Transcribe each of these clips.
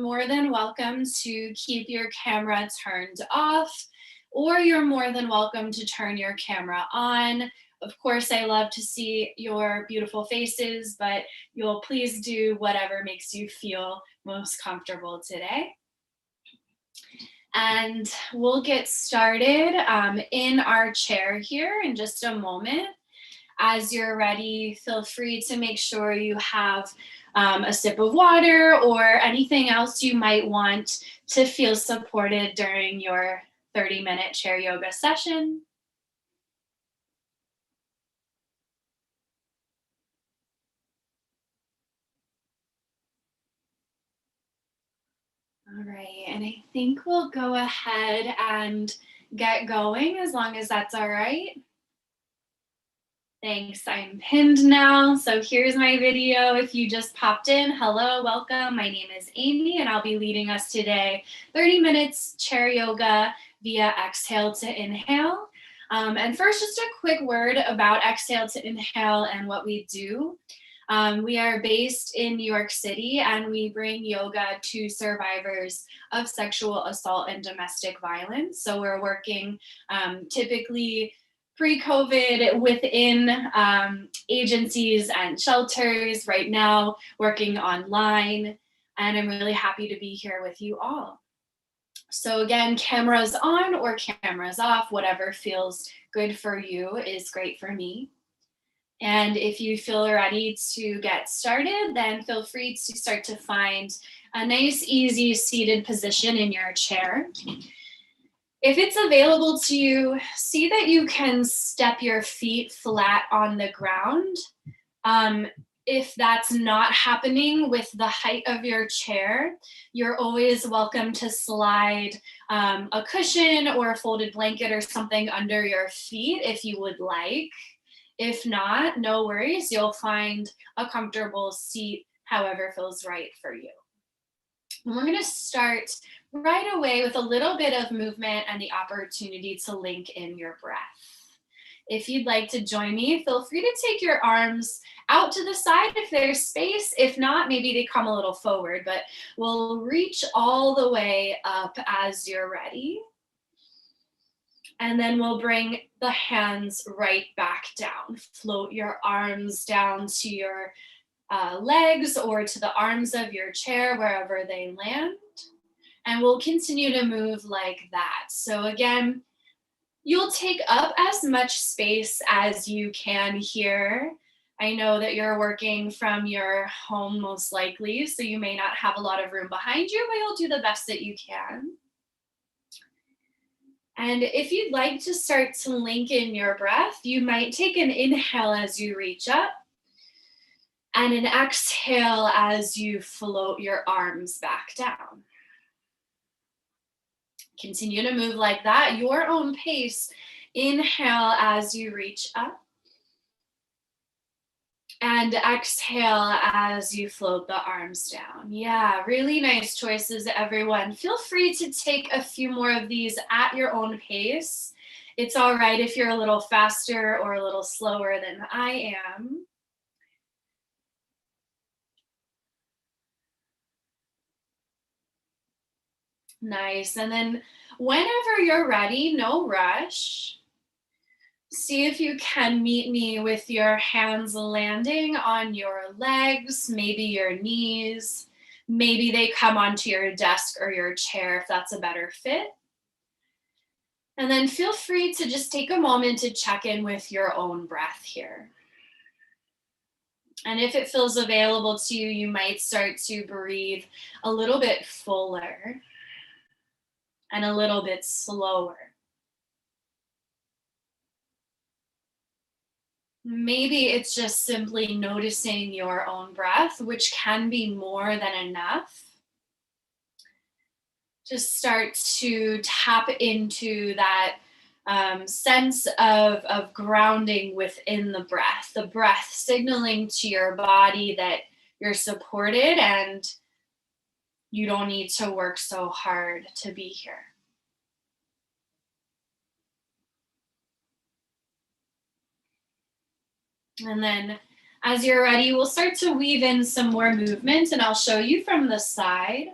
more than welcome to keep your camera turned off, or you're more than welcome to turn your camera on. Of course, I love to see your beautiful faces, but you'll please do whatever makes you feel most comfortable today. And we'll get started in our chair here in just a moment. As you're ready, feel free to make sure you have a sip of water or anything else you might want to feel supported during your 30-minute chair yoga session. All right, and I think we'll go ahead and get going as long as that's all right. Thanks, I'm pinned now. So here's my video. If you just popped in, hello, welcome. My name is Amy and I'll be leading us today 30 minutes chair yoga via exhale to inhale. And first, just a quick word about exhale to inhale and what we do. We are based in New York City and we bring yoga to survivors of sexual assault and domestic violence. So we're working typically pre-COVID within agencies and shelters, right now working online, and I'm really happy to be here with you all. So again, cameras on or cameras off, whatever feels good for you is great for me. And if you feel ready to get started, then feel free to start to find a nice, easy seated position in your chair. If it's available to you, see that you can step your feet flat on the ground. If that's not happening with the height of your chair, you're always welcome to slide a cushion or a folded blanket or something under your feet if you would like. If not, no worries, you'll find a comfortable seat however feels right for you. And we're going to start right away with a little bit of movement and the opportunity to link in your breath. If you'd like to join me, feel free to take your arms out to the side if there's space. If not, maybe they come a little forward, but we'll reach all the way up as you're ready. And then we'll bring the hands right back down. Float your arms down to your legs or to the arms of your chair, wherever they land. And we'll continue to move like that. So again, you'll take up as much space as you can here. I know that you're working from your home most likely, so you may not have a lot of room behind you, but you'll do the best that you can. And if you'd like to start to link in your breath, you might take an inhale as you reach up and an exhale as you float your arms back down. Continue to move like that, your own pace. Inhale as you reach up. And exhale as you float the arms down. Yeah, really nice choices, everyone. Feel free to take a few more of these at your own pace. It's all right if you're a little faster or a little slower than I am. Nice. And then whenever you're ready, no rush. See if you can meet me with your hands landing on your legs, maybe your knees. Maybe they come onto your desk or your chair if that's a better fit. And then feel free to just take a moment to check in with your own breath here. And if it feels available to you, you might start to breathe a little bit fuller and a little bit slower. Maybe it's just simply noticing your own breath, which can be more than enough. Just start to tap into that sense of grounding within the breath signaling to your body that you're supported and you don't need to work so hard to be here. And then as you're ready, we'll start to weave in some more movement and I'll show you from the side.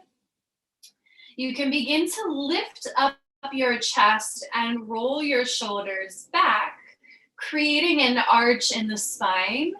You can begin to lift up your chest and roll your shoulders back, creating an arch in the spine.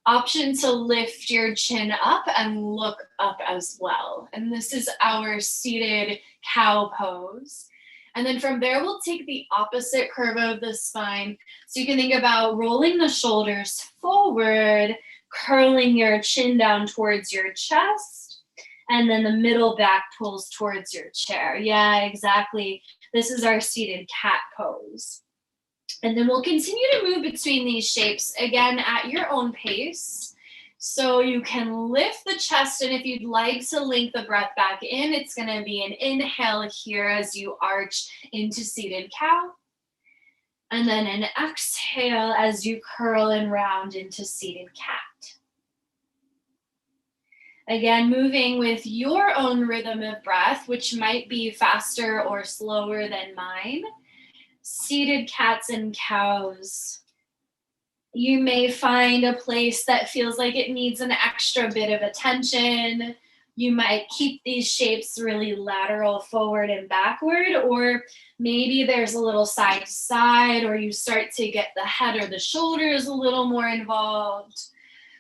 Option to lift your chin up and look up as well. And this is our seated cow pose. And then from there, we'll take the opposite curve of the spine. So you can think about rolling the shoulders forward, curling your chin down towards your chest, and then the middle back pulls towards your chair. Yeah, exactly. This is our seated cat pose. And then we'll continue to move between these shapes, again, at your own pace. So you can lift the chest, and if you'd like to link the breath back in, it's gonna be an inhale here as you arch into seated cow. And then an exhale as you curl and round into seated cat. Again, moving with your own rhythm of breath, which might be faster or slower than mine. Seated cats and cows. You may find a place that feels like it needs an extra bit of attention. You might keep these shapes really lateral forward and backward, or maybe there's a little side to side, or you start to get the head or the shoulders a little more involved.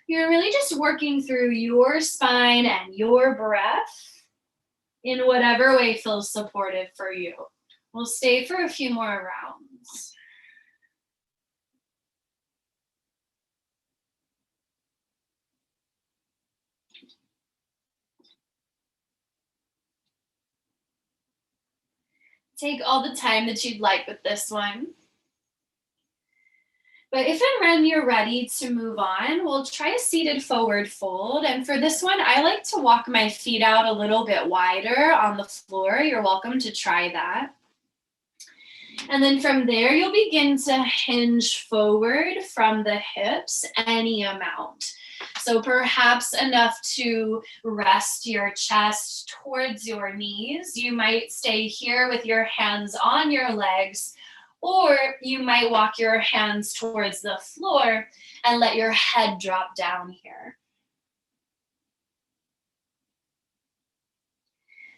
You're really just working through your spine and your breath in whatever way feels supportive for you. We'll stay for a few more rounds. Take all the time that you'd like with this one. But if and when you're ready to move on, we'll try a seated forward fold. And for this one, I like to walk my feet out a little bit wider on the floor. You're welcome to try that. And then from there, you'll begin to hinge forward from the hips any amount. So perhaps enough to rest your chest towards your knees. You might stay here with your hands on your legs, or you might walk your hands towards the floor and let your head drop down here.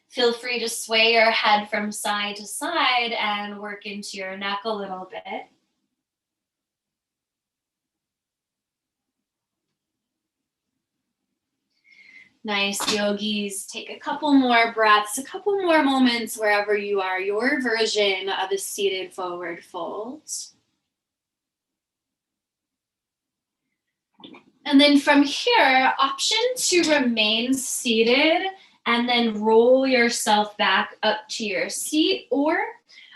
Feel free to sway your head from side to side and work into your neck a little bit. Nice, yogis. Take a couple more breaths, a couple more moments wherever you are, your version of a seated forward fold. And then from here, option to remain seated and then roll yourself back up to your seat, or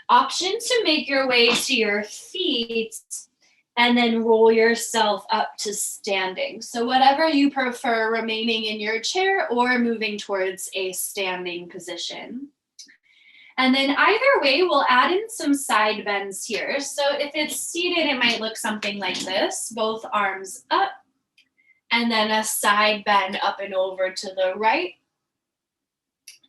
option to make your way to your feet and then roll yourself up to standing. So whatever you prefer, remaining in your chair or moving towards a standing position. And then either way, we'll add in some side bends here. So if it's seated, it might look something like this, both arms up, and then a side bend up and over to the right.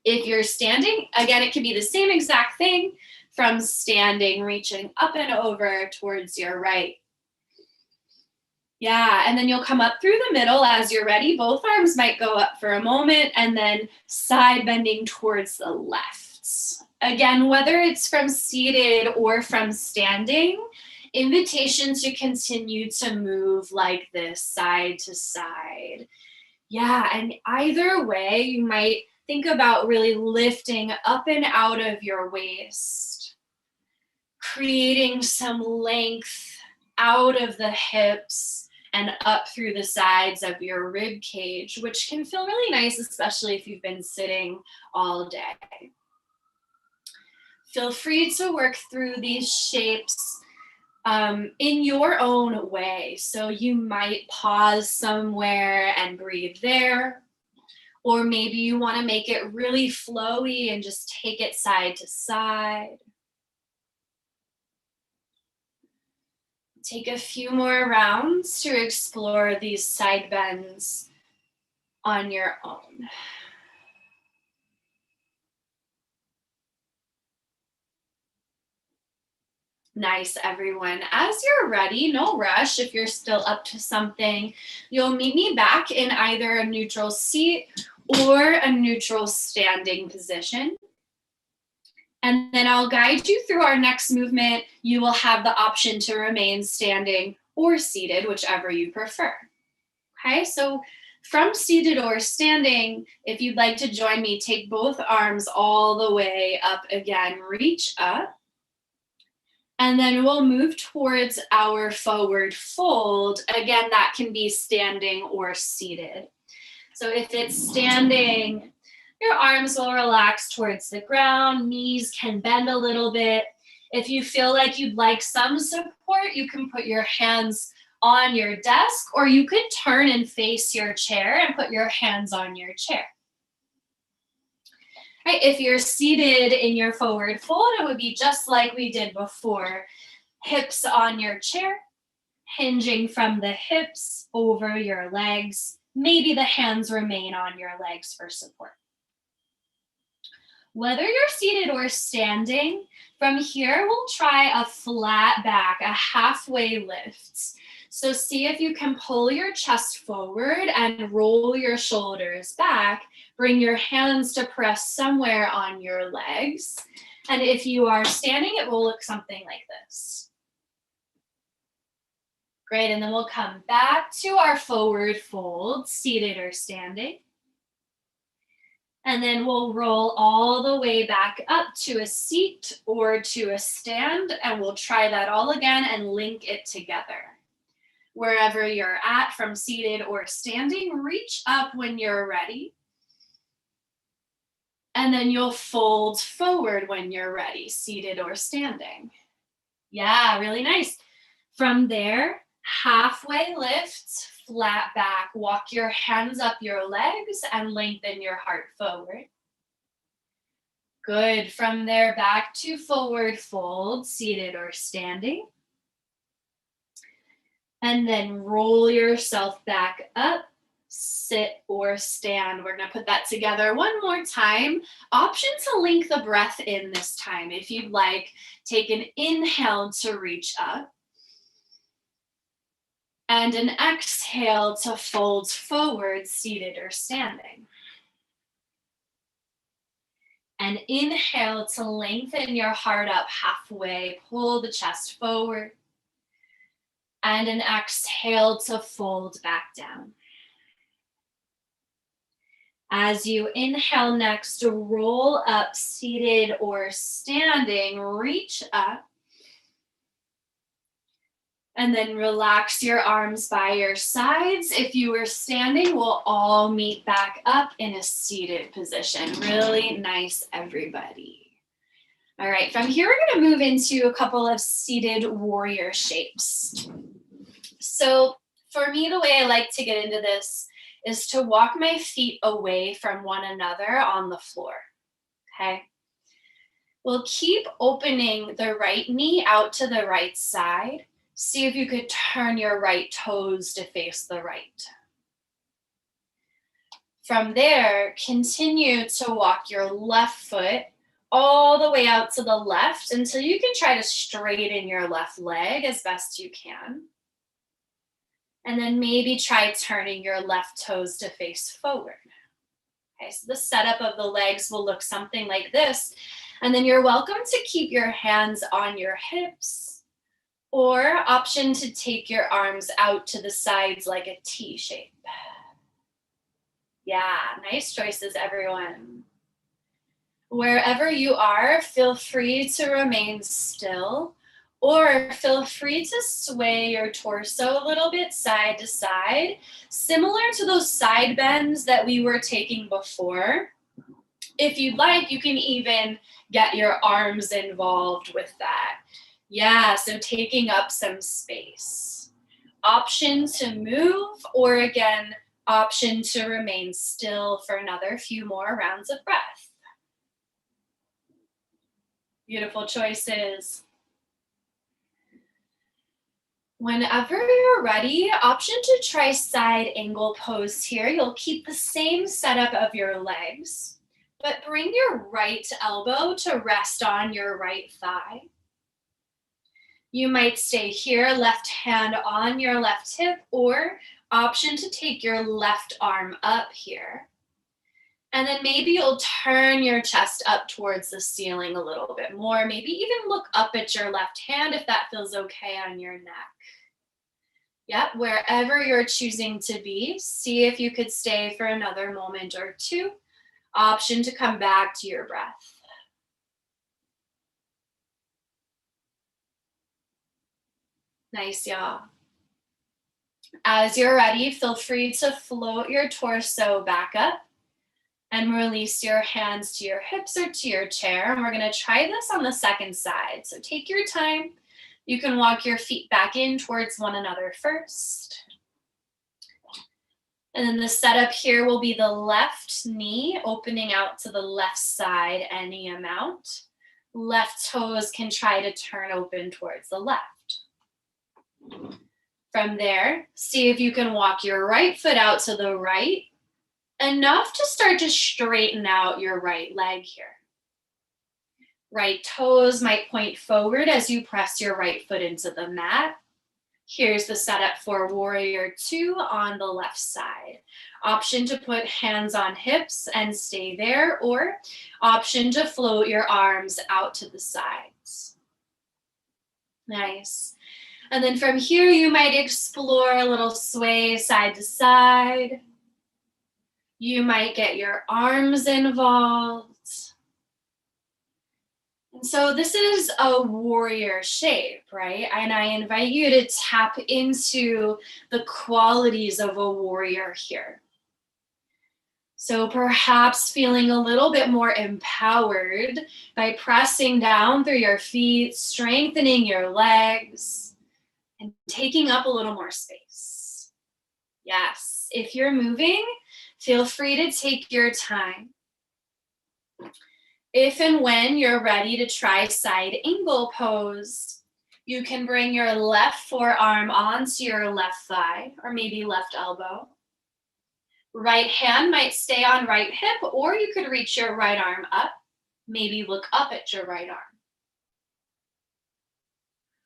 If you're standing, again, it can be the same exact thing, from standing, reaching up and over towards your right. Yeah, and then you'll come up through the middle as you're ready. Both arms might go up for a moment, and then side bending towards the left. Again, whether it's from seated or from standing, invitation to continue to move like this, side to side. Yeah, and either way, you might think about really lifting up and out of your waist, creating some length out of the hips and up through the sides of your rib cage, which can feel really nice, especially if you've been sitting all day. Feel free to work through these shapes in your own way. So you might pause somewhere and breathe there, or maybe you want to make it really flowy and just take it side to side. Take a few more rounds to explore these side bends on your own. Nice, everyone. As you're ready, no rush if you're still up to something, you'll meet me back in either a neutral seat or a neutral standing position. And then I'll guide you through our next movement. You will have the option to remain standing or seated, whichever you prefer. Okay, so from seated or standing, if you'd like to join me, take both arms all the way up again, reach up. And then we'll move towards our forward fold. Again, that can be standing or seated. So if it's standing, your arms will relax towards the ground, knees can bend a little bit. If you feel like you'd like some support, you can put your hands on your desk, or you could turn and face your chair and put your hands on your chair. Right, if you're seated in your forward fold, it would be just like we did before. Hips on your chair, hinging from the hips over your legs. Maybe the hands remain on your legs for support. Whether you're seated or standing, from here we'll try a flat back, a halfway lift. So see if you can pull your chest forward and roll your shoulders back. Bring your hands to press somewhere on your legs. And if you are standing, it will look something like this. Great, and then we'll come back to our forward fold, seated or standing. And then we'll roll all the way back up to a seat or to a stand, and we'll try that all again and link it together. Wherever you're at, from seated or standing, reach up when you're ready. And then you'll fold forward when you're ready, seated or standing. Yeah, really nice. From there, halfway lift, flat back. Walk your hands up your legs and lengthen your heart forward. Good. From there, back to forward fold, seated or standing. And then roll yourself back up, sit or stand. We're going to put that together one more time. Option to link the breath in this time. If you'd like, take an inhale to reach up. And an exhale to fold forward, seated or standing. And inhale to lengthen your heart up halfway, pull the chest forward. And an exhale to fold back down. As you inhale next, to roll up, seated or standing, reach up. And then relax your arms by your sides. If you were standing, we'll all meet back up in a seated position. Really nice, everybody. All right, from here, we're gonna move into a couple of seated warrior shapes. So for me, the way I like to get into this is to walk my feet away from one another on the floor, okay? We'll keep opening the right knee out to the right side. See if you could turn your right toes to face the right. From there, continue to walk your left foot all the way out to the left until you can try to straighten your left leg as best you can. And then maybe try turning your left toes to face forward. Okay, so the setup of the legs will look something like this. And then you're welcome to keep your hands on your hips, or option to take your arms out to the sides like a T shape. Yeah, nice choices, everyone. Wherever you are, feel free to remain still, or feel free to sway your torso a little bit side to side, similar to those side bends that we were taking before. If you'd like, you can even get your arms involved with that. Yeah, so taking up some space. Option to move, or again, option to remain still for another few more rounds of breath. Beautiful choices. Whenever you're ready, option to try side angle pose here. You'll keep the same setup of your legs, but bring your right elbow to rest on your right thigh. You might stay here, left hand on your left hip, or option to take your left arm up here. And then maybe you'll turn your chest up towards the ceiling a little bit more. Maybe even look up at your left hand if that feels okay on your neck. Yep, wherever you're choosing to be, see if you could stay for another moment or two. Option to come back to your breath. Nice, y'all. As you're ready, feel free to float your torso back up and release your hands to your hips or to your chair. And we're gonna try this on the second side. So take your time. You can walk your feet back in towards one another first. And then the setup here will be the left knee opening out to the left side any amount. Left toes can try to turn open towards the left. From there, see if you can walk your right foot out to the right, enough to start to straighten out your right leg here. Right toes might point forward as you press your right foot into the mat. Here's the setup for Warrior 2 on the left side. Option to put hands on hips and stay there, or option to float your arms out to the sides. Nice. And then from here, you might explore a little sway side to side. You might get your arms involved. And so this is a warrior shape, right? And I invite you to tap into the qualities of a warrior here. So perhaps feeling a little bit more empowered by pressing down through your feet, strengthening your legs, and taking up a little more space. Yes, if you're moving, feel free to take your time. If and when you're ready to try side angle pose, you can bring your left forearm onto your left thigh or maybe left elbow. Right hand might stay on right hip, or you could reach your right arm up, maybe look up at your right arm.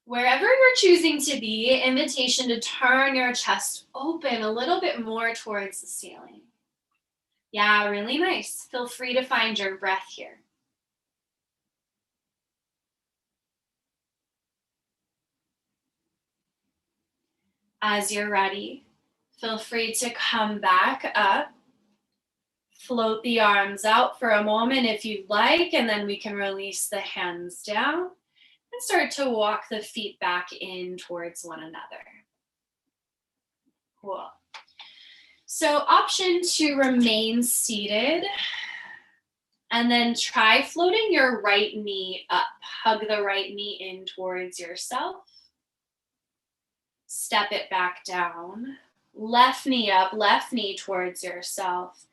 Wherever you're choosing to be, invitation to turn your chest open a little bit more towards the ceiling. Yeah, really nice. Feel free to find your breath here. As you're ready, feel free to come back up. Float the arms out for a moment if you'd like, and then we can release the hands down and start to walk the feet back in towards one another. Cool. So option to remain seated, and then try floating your right knee up. Hug the right knee in towards yourself. Step it back down. Left knee up, left knee towards yourself,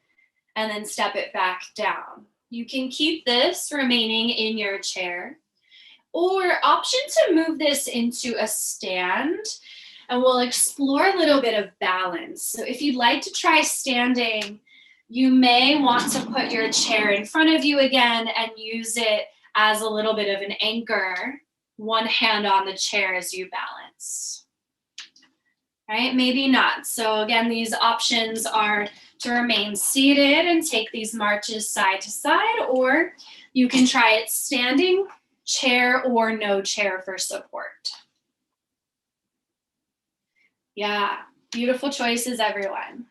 and then step it back down. You can keep this remaining in your chair, or option to move this into a stand, and we'll explore a little bit of balance. So if you'd like to try standing, you may want to put your chair in front of you again and use it as a little bit of an anchor, one hand on the chair as you balance. Right? Maybe not. So again, these options are to remain seated and take these marches side to side, or you can try it standing, chair, or no chair for support. Yeah, beautiful choices, everyone.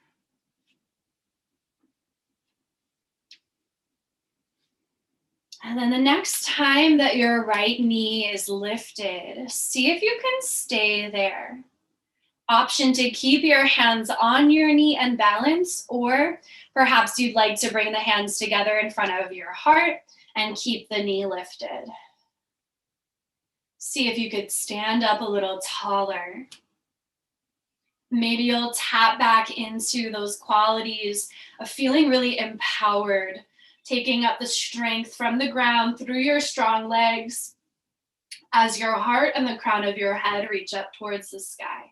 And then the next time that your right knee is lifted, see if you can stay there. Option to keep your hands on your knee and balance, or perhaps you'd like to bring the hands together in front of your heart and keep the knee lifted. See if you could stand up a little taller. Maybe you'll tap back into those qualities of feeling really empowered, taking up the strength from the ground through your strong legs as your heart and the crown of your head reach up towards the sky.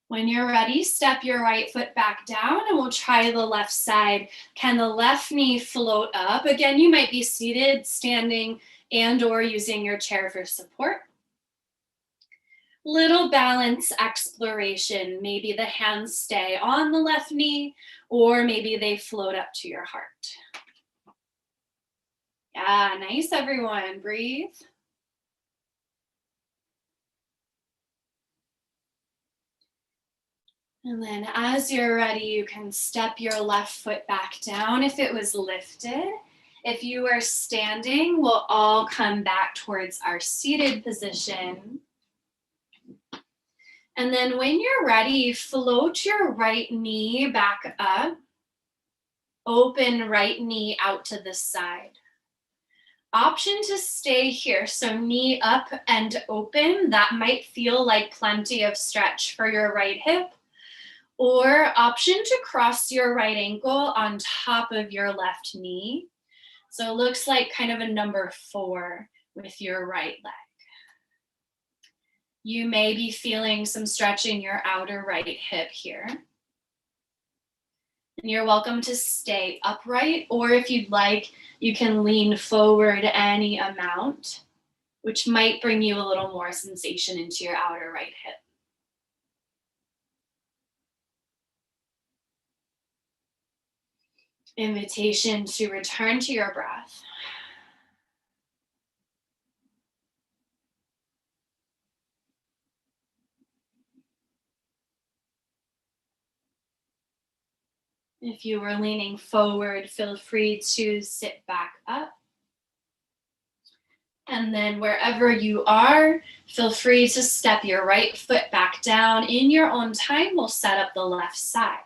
When you're ready, step your right foot back down and we'll try the left side. Can the left knee float up? Again, you might be seated, standing, and or using your chair for support. Little balance exploration. Maybe the hands stay on the left knee, or maybe they float up to your heart. Yeah, nice everyone, breathe. And then as you're ready, you can step your left foot back down if it was lifted. If you are standing, we'll all come back towards our seated position. And then when you're ready, float your right knee back up. Open right knee out to the side. Option to stay here, so knee up and open. That might feel like plenty of stretch for your right hip. Or option to cross your right ankle on top of your left knee. So it looks like kind of a number 4 with your right leg. You may be feeling some stretch in your outer right hip here. And you're welcome to stay upright, or if you'd like, you can lean forward any amount, which might bring you a little more sensation into your outer right hip. Invitation to return to your breath. If you were leaning forward, feel free to sit back up. And then wherever you are, feel free to step your right foot back down. In your own time, we'll set up the left side.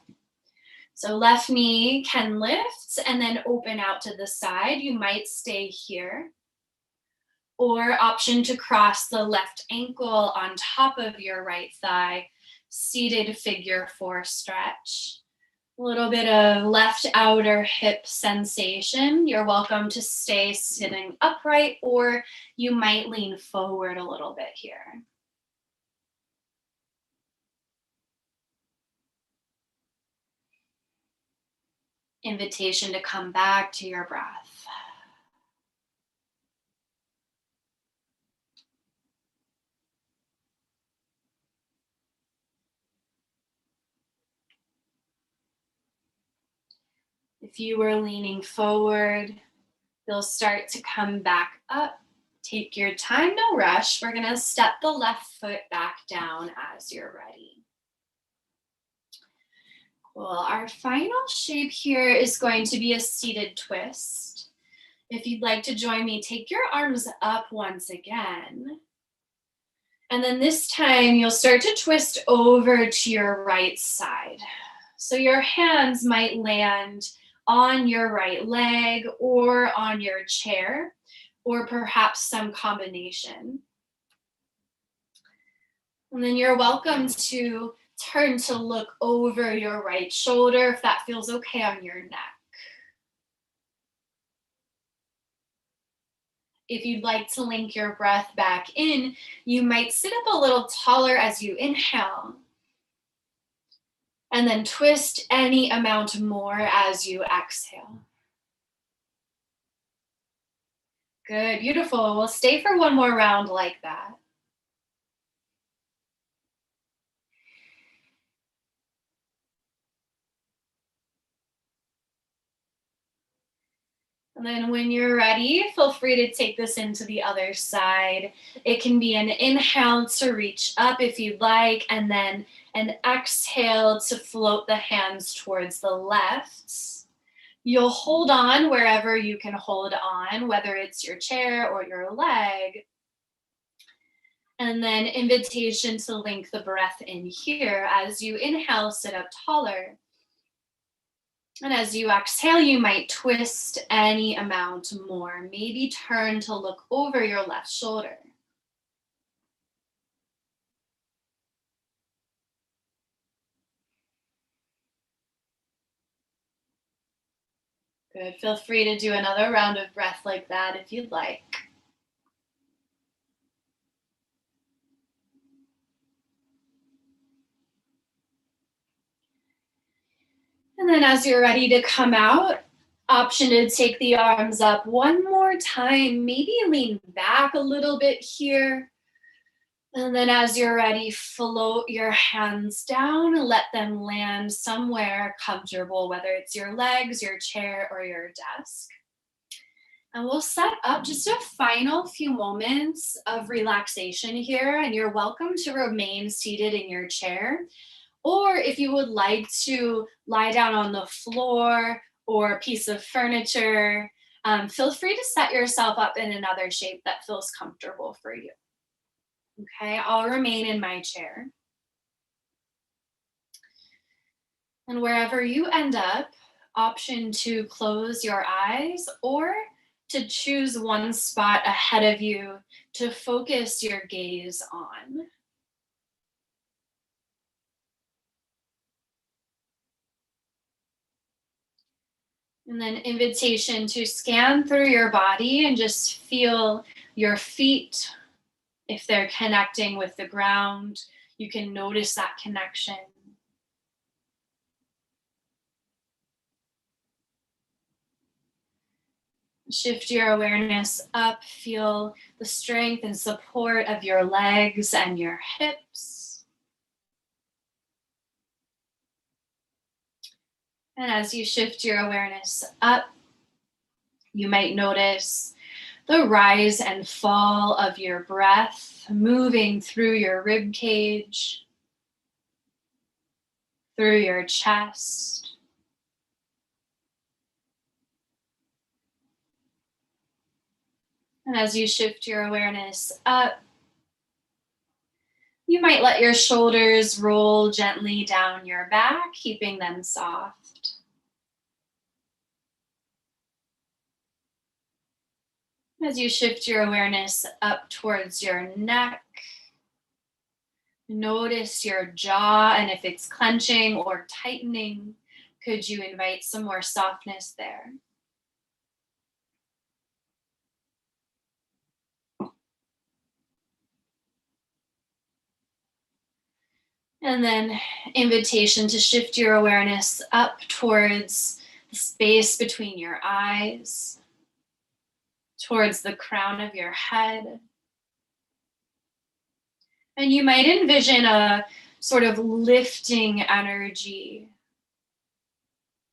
So left knee can lift and then open out to the side. You might stay here. Or option to cross the left ankle on top of your right thigh. Seated figure 4 stretch. A little bit of left outer hip sensation. You're welcome to stay sitting upright, or you might lean forward a little bit here. Invitation to come back to your breath. If you were leaning forward, you'll start to come back up. Take your time, no rush. We're gonna step the left foot back down as you're ready. Cool, our final shape here is going to be a seated twist. If you'd like to join me, take your arms up once again. And then this time you'll start to twist over to your right side. So your hands might land on your right leg or on your chair, or perhaps some combination. And then you're welcome to turn to look over your right shoulder if that feels okay on your neck. If you'd like to link your breath back in, you might sit up a little taller as you inhale. And then twist any amount more as you exhale. Good, beautiful. We'll stay for one more round like that. And then when you're ready, feel free to take this into the other side. It can be an inhale to reach up if you'd like, and then an exhale to float the hands towards the left. You'll hold on wherever you can hold on, whether it's your chair or your leg. And then invitation to link the breath in here. As you inhale, sit up taller. And as you exhale, you might twist any amount more. Maybe turn to look over your left shoulder. Good. Feel free to do another round of breath like that if you'd like. And then as you're ready to come out, option to take the arms up one more time. Maybe lean back a little bit here. And then as you're ready, float your hands down, let them land somewhere comfortable, whether it's your legs, your chair, or your desk. And we'll set up just a final few moments of relaxation here, and you're welcome to remain seated in your chair. Or if you would like to lie down on the floor or a piece of furniture, feel free to set yourself up in another shape that feels comfortable for you. Okay, I'll remain in my chair. And wherever you end up, option to close your eyes or to choose one spot ahead of you to focus your gaze on. And then invitation to scan through your body and just feel your feet. If they're connecting with the ground, you can notice that connection. Shift your awareness up, feel the strength and support of your legs and your hips. And as you shift your awareness up, you might notice the rise and fall of your breath moving through your rib cage, through your chest. And as you shift your awareness up, you might let your shoulders roll gently down your back, keeping them soft. As you shift your awareness up towards your neck, notice your jaw, and if it's clenching or tightening, could you invite some more softness there? And then invitation to shift your awareness up towards the space between your eyes, towards the crown of your head. And you might envision a sort of lifting energy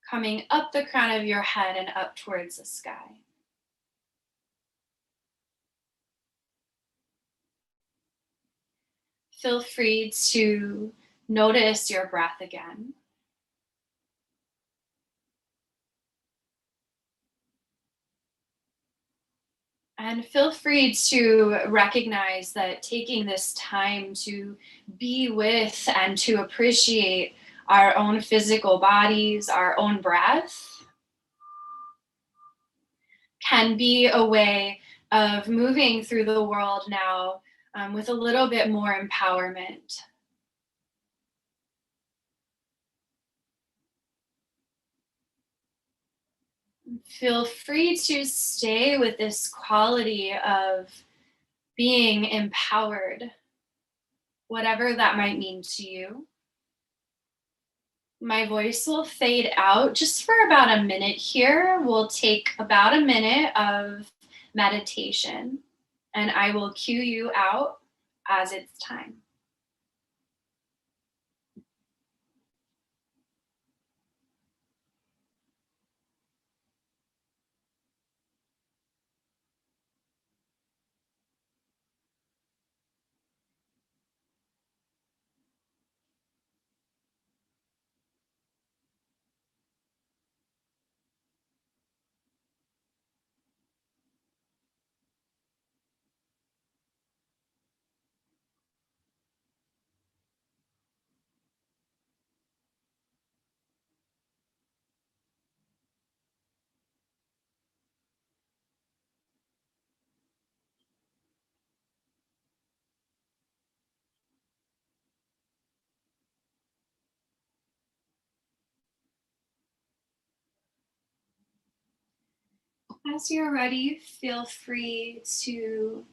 coming up the crown of your head and up towards the sky. Feel free to notice your breath again. And feel free to recognize that taking this time to be with and to appreciate our own physical bodies, our own breath, can be a way of moving through the world now with a little bit more empowerment. Feel free to stay with this quality of being empowered, whatever that might mean to you. My voice will fade out just for about a minute here. We'll take about a minute of meditation, and I will cue you out as it's time. As you're ready, feel free to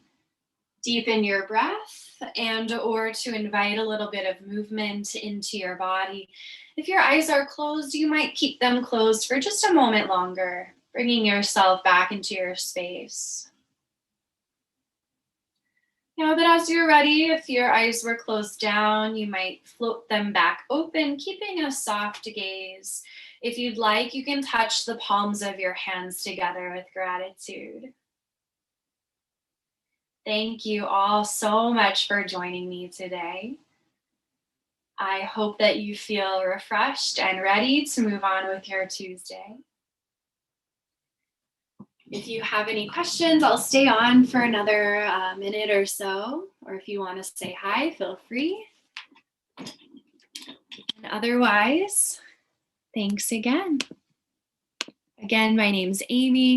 deepen your breath and or to invite a little bit of movement into your body. If your eyes are closed, you might keep them closed for just a moment longer, bringing yourself back into your space. Now that as you're ready, if your eyes were closed down, you might float them back open, keeping a soft gaze. If you'd like, you can touch the palms of your hands together with gratitude. Thank you all so much for joining me today. I hope that you feel refreshed and ready to move on with your Tuesday. If you have any questions, I'll stay on for another minute or so, or if you want to say hi, feel free. And otherwise, thanks again. Again, my name's Amy.